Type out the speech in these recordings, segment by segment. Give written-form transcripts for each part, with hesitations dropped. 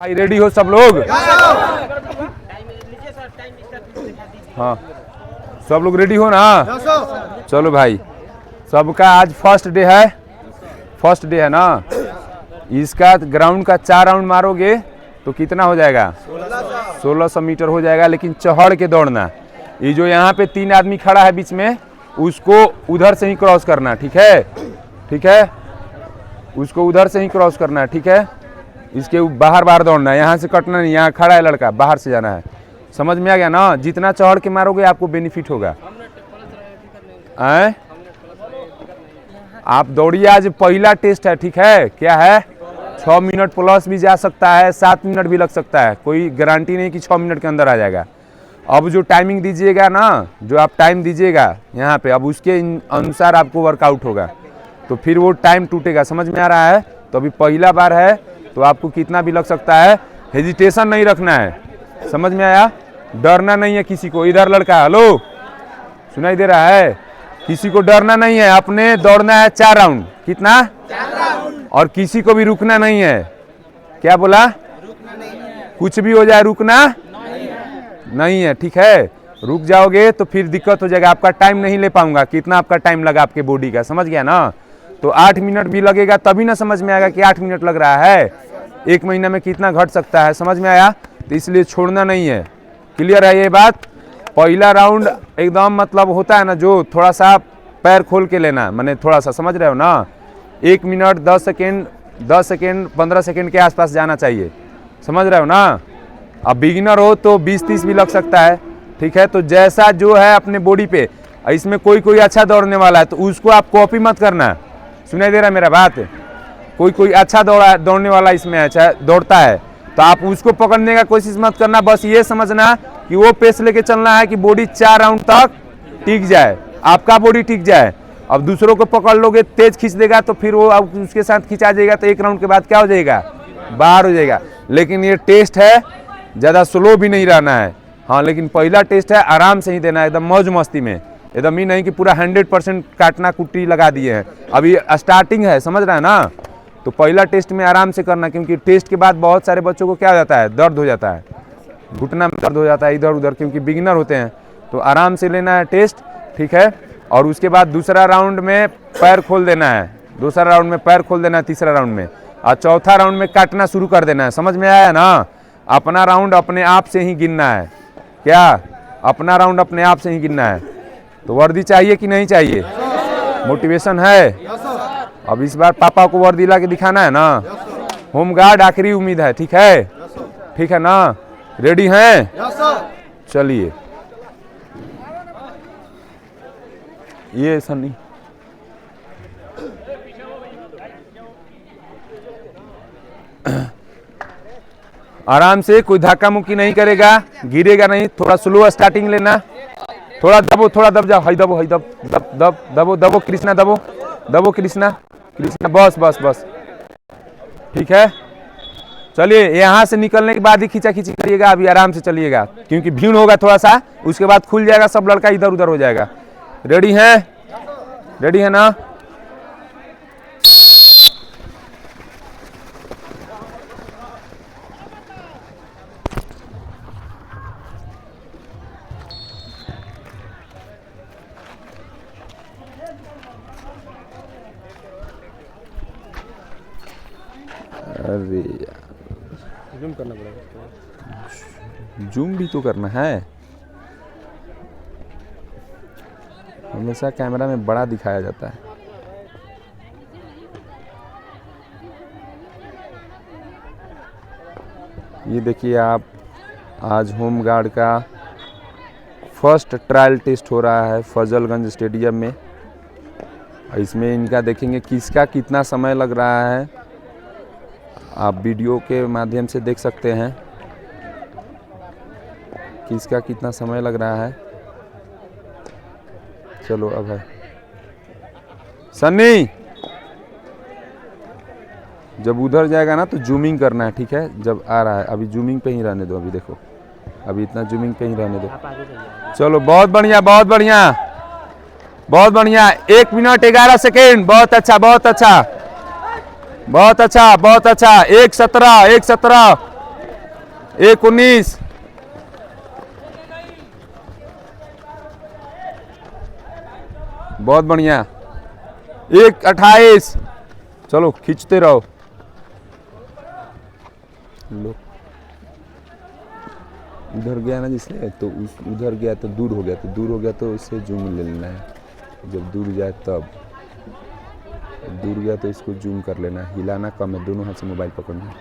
भाई रेडी हो सब लोग? हाँ सब लोग रेडी हो ना? चलो भाई, सबका आज फर्स्ट डे है ना। इसका ग्राउंड का 4 राउंड मारोगे तो कितना हो जाएगा? 1600 मीटर हो जाएगा, लेकिन चढ़ के दौड़ना। ये जो यहाँ पे 3 आदमी खड़ा है बीच में, उसको उधर से ही क्रॉस करना, ठीक है? ठीक है, उसको उधर से ही क्रॉस करना है, ठीक है? इसके बाहर दौड़ना है, यहाँ से कटना नहीं। यहाँ खड़ा है लड़का, बाहर से जाना है। समझ में आ गया ना? जितना चढ़ के मारोगे आपको बेनिफिट होगा। आप दौड़िए, आज पहला टेस्ट है, ठीक है? क्या है? 6 मिनट प्लस भी जा सकता है, 7 मिनट भी लग सकता है, कोई गारंटी नहीं कि 6 मिनट के अंदर आ जाएगा। अब जो टाइमिंग दीजिएगा ना, जो आप टाइम दीजिएगा यहाँ पे, अब उसके अनुसार आपको वर्कआउट होगा, तो फिर वो टाइम टूटेगा। समझ में आ रहा है? तो अभी पहला बार है तो आपको कितना भी लग सकता है, हेजिटेशन नहीं रखना है। समझ में आया? डरना नहीं है किसी को। इधर लड़का, हेलो, सुनाई दे रहा है? किसी को डरना नहीं है, अपने दौड़ना है 4 राउंड। कितना? 4 राउंड। और किसी को भी रुकना नहीं है। क्या बोला? रुकना नहीं है। कुछ भी हो जाए रुकना नहीं है, ठीक है? रुक जाओगे तो फिर दिक्कत हो जाएगा, आपका टाइम नहीं ले पाऊंगा। कितना आपका टाइम लगा आपके बॉडी का, समझ गया ना? तो 8 मिनट भी लगेगा तभी ना समझ में आएगा कि 8 मिनट लग रहा है। 1 महीना में कितना घट सकता है, समझ में आया? तो इसलिए छोड़ना नहीं है। क्लियर है ये बात? पहला राउंड एकदम मतलब होता है ना, जो थोड़ा सा पैर खोल के लेना, मैंने थोड़ा सा, समझ रहे हो ना? 1 मिनट 10 सेकेंड 15 सेकेंड के आसपास जाना चाहिए। समझ रहे हो ना? अब बिगिनर हो तो 20-30 भी लग सकता है, ठीक है? तो जैसा जो है अपने बॉडी पे, इसमें कोई अच्छा दौड़ने वाला है तो उसको आप कॉपी मत करना। सुनाई दे रहा है मेरा बात? कोई अच्छा दौड़ने वाला इसमें अच्छा दौड़ता है तो आप उसको पकड़ने का कोशिश मत करना। बस ये समझना कि वो पेस लेके चलना है कि बॉडी 4 राउंड तक टिक जाए, आपका बॉडी टिक जाए। अब दूसरों को पकड़ लोगे, तेज खींच देगा तो फिर वो अब उसके साथ खींचा जाएगा, तो 1 राउंड के बाद क्या हो जाएगा? बाहर हो जाएगा। लेकिन ये टेस्ट है, ज़्यादा स्लो भी नहीं रहना है। हाँ, लेकिन पहला टेस्ट है, आराम से ही देना है, एकदम मौज मस्ती में। एकदम ही नहीं कि पूरा 100% काटना कुट्टी लगा दिए हैं। अभी स्टार्टिंग है, समझ रहा है ना? तो पहला टेस्ट में आराम से करना, क्योंकि टेस्ट के बाद बहुत सारे बच्चों को क्या हो जाता है? दर्द हो जाता है, घुटना में दर्द हो जाता है इधर उधर, क्योंकि बिगिनर होते हैं। तो आराम से लेना है टेस्ट, ठीक है? और उसके बाद दूसरा राउंड में पैर खोल देना है, दूसरा राउंड में पैर खोल देना है, तीसरा राउंड में, और चौथा राउंड में काटना शुरू कर देना है। समझ में आया ना? अपना राउंड अपने आप से ही गिनना है। क्या? अपना राउंड अपने आप से ही गिनना है। तो वर्दी चाहिए कि नहीं चाहिए? मोटिवेशन है? अब इस बार पापा को वर्दी ला के दिखाना है ना। होम गार्ड आखिरी उम्मीद है, ठीक है? ठीक है ना? रेडी हैं? चलिए, ये सन्नी आराम से, कोई धक्का मुक्की नहीं करेगा, गिरेगा नहीं। थोड़ा स्लो स्टार्टिंग लेना, थोड़ा दब जाओ, हाई दबो, दबो कृष्णा, दबो कृष्णा, बस, ठीक है? चलिए, यहाँ से निकलने के बाद ही खींचा खींची करिएगा। अभी आराम से चलिएगा, क्योंकि भीड़ होगा थोड़ा सा, उसके बाद खुल जाएगा, सब लड़का इधर उधर हो जाएगा। रेडी है? रेडी है ना? अरे यार, जूम करना पड़ेगा। जूम भी तो करना है, हमेशा कैमरा में बड़ा दिखाया जाता है। ये देखिए आप, आज होम गार्ड का फर्स्ट ट्रायल टेस्ट हो रहा है फजलगंज स्टेडियम में। इसमें इनका देखेंगे किसका कितना समय लग रहा है, आप वीडियो के माध्यम से देख सकते हैं किसका कितना समय लग रहा है। चलो अब है सन्नी, जब उधर जाएगा ना तो जूमिंग करना है, ठीक है? जब आ रहा है, अभी जूमिंग पे ही रहने दो। अभी देखो, अभी इतना जूमिंग पे ही रहने दो। चलो, बहुत बढ़िया, बहुत बढ़िया, बहुत बढ़िया। 1 मिनट 11 सेकेंड, बहुत अच्छा, बहुत अच्छा, बहुत अच्छा, बहुत अच्छा। 1:17, 1:19, बहुत बढ़िया, 1:28, चलो खींचते रहो। लो उधर गया ना जिससे, तो उस उधर गया तो दूर हो गया, तो दूर हो गया तो इससे जूम ले लेना है। जब दूर जाए तब, दूर गया तो इसको जूम कर लेना, हिलाना कम है, दोनों हाथ से मोबाइल पकड़ना।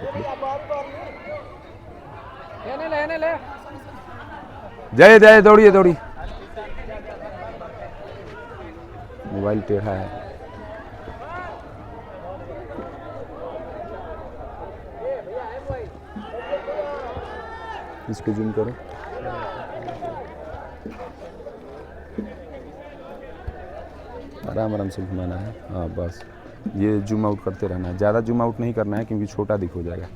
जय जय दौड़िए दौड़िए, मोबाइल टेढ़ा है। इसको जूम करो। आराम आराम से घुमाना है, हाँ बस ये जूम आउट करते रहना है, ज़्यादा जूम आउट नहीं करना है क्योंकि छोटा दिख हो जाएगा।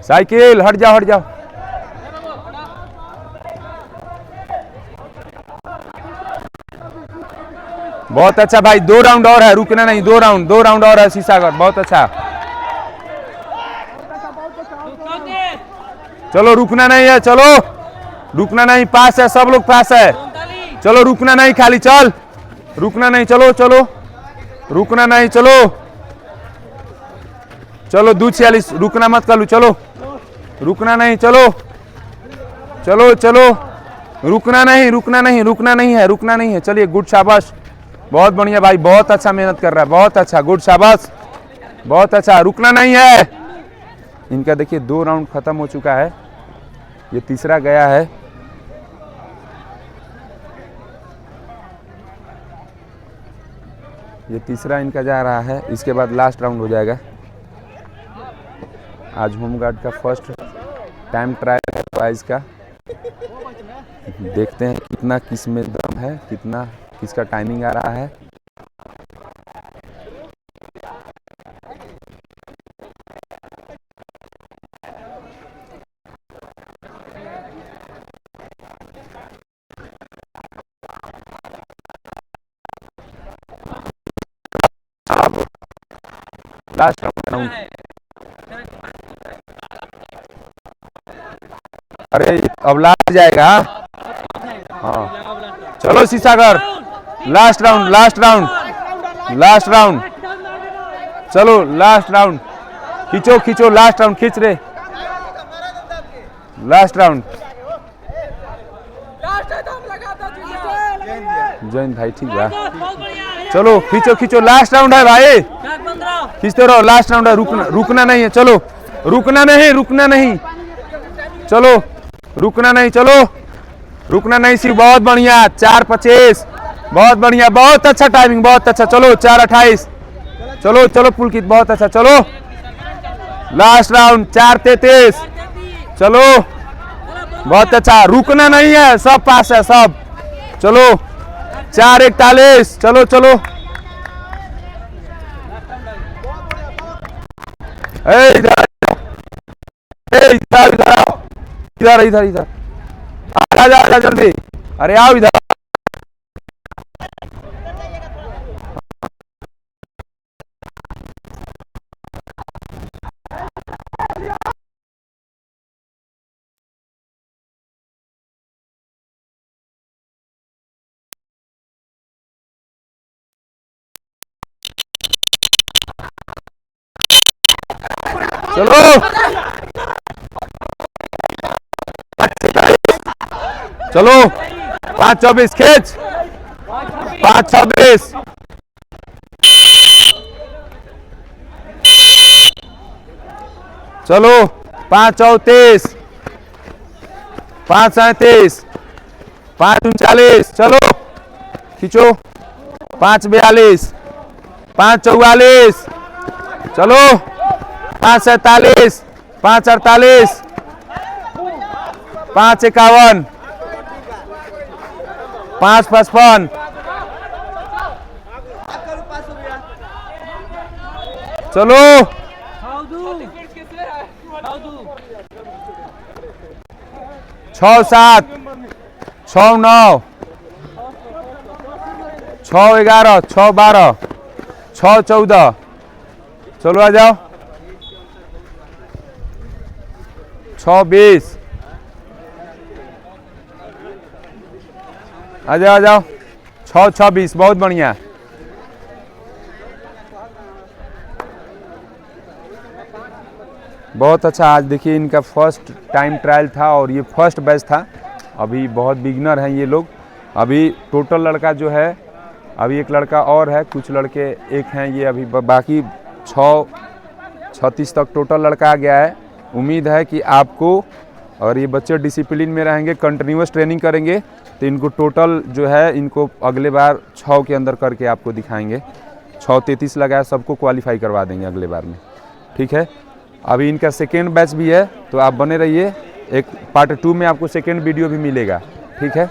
साइकिल हट जाओ हट जाओ। बहुत अच्छा भाई, 2 राउंड और है, रुकना नहीं, 2 राउंड और है शीशागर, बहुत अच्छा। चलो रुकना नहीं है, चलो रुकना नहीं, पास है, सब लोग पास है, चलो रुकना नहीं, खाली चल, रुकना नहीं, चलो चलो रुकना नहीं, चलो चलो 2:46, रुकना मत कर लू, चलो रुकना नहीं, चलो चलो चलो रुकना नहीं रुकना नहीं रुकना नहीं है, रुकना नहीं है। चलिए गुड शाबाश, बहुत बढ़िया भाई, बहुत अच्छा मेहनत कर रहा है, बहुत अच्छा, गुड शाबाश, बहुत अच्छा, रुकना नहीं है। इनका देखिए 2 राउंड खत्म हो चुका है, ये तीसरा गया है। ये तीसरा इनका जा रहा है, इसके बाद लास्ट राउंड हो जाएगा। आज होमगार्ड का फर्स्ट टाइम ट्रायल है प्राइज का, देखते हैं कितना किस में दम है, कितना किसका टाइमिंग आ रहा है। लास्ट राउंड, अरे अब लास्ट जाएगा, हाँ चलो शीशागर, last round last round last round, चलो लास्ट राउंड, खींचो खींचो, लास्ट राउंड खींच रहे, लास्ट राउंड। जैन भाई ठीक है, चलो खींचो खींचो, लास्ट राउंड है भाई, खींचते रहो, लास्ट राउंड है, रुकना नहीं है, चलो रुकना नहीं, चलो रुकना नहीं, चलो रुकना नहीं, सिर्फ बहुत बढ़िया, 4:25, बहुत बढ़िया, बहुत अच्छा टाइमिंग, बहुत अच्छा, चलो 4:28, चलो चलो पुलकित, बहुत अच्छा, चलो लास्ट राउंड 4:33, चलो बहुत अच्छा, रुकना नहीं है, सब पास है सब, चलो 4:41, चलो चलो, इधर इधर इधर इधर आजा जल्दी, अरे आओ इधर, चलो चलो 5:24 खींच, 5:26, चलो 5:34, 5:37, 5:39, चलो खींचो, 5:42, 5:44, चलो 5:47, 5:48, 5:51, 5:55, चलो 6:07, 6:09, 6:11, 6:12, 6:14, चलो आ जाओ, 6-20। आ जाओ आ जाओ। 6-6-20, बहुत बढ़िया। बहुत अच्छा। आज देखिए इनका फर्स्ट टाइम ट्रायल था और ये फर्स्ट बैच था। अभी बहुत बिगिनर हैं ये लोग। अभी टोटल लड़का जो है, अभी एक लड़का और है, कुछ लड़के एक हैं ये, अभी बाकी 6-36 तक टोटल लड़का आ गया है। उम्मीद है कि आपको, और ये बच्चे डिसिप्लिन में रहेंगे, कंटिन्यूस ट्रेनिंग करेंगे तो इनको टोटल जो है, इनको अगले बार 6 के अंदर करके आपको दिखाएंगे। 6-33 लगाया, सबको क्वालिफाई करवा देंगे अगले बार में, ठीक है। अभी इनका सेकेंड बैच भी है, तो आप बने रहिए। एक पार्ट 2 में आपको सेकेंड वीडियो भी मिलेगा, ठीक है।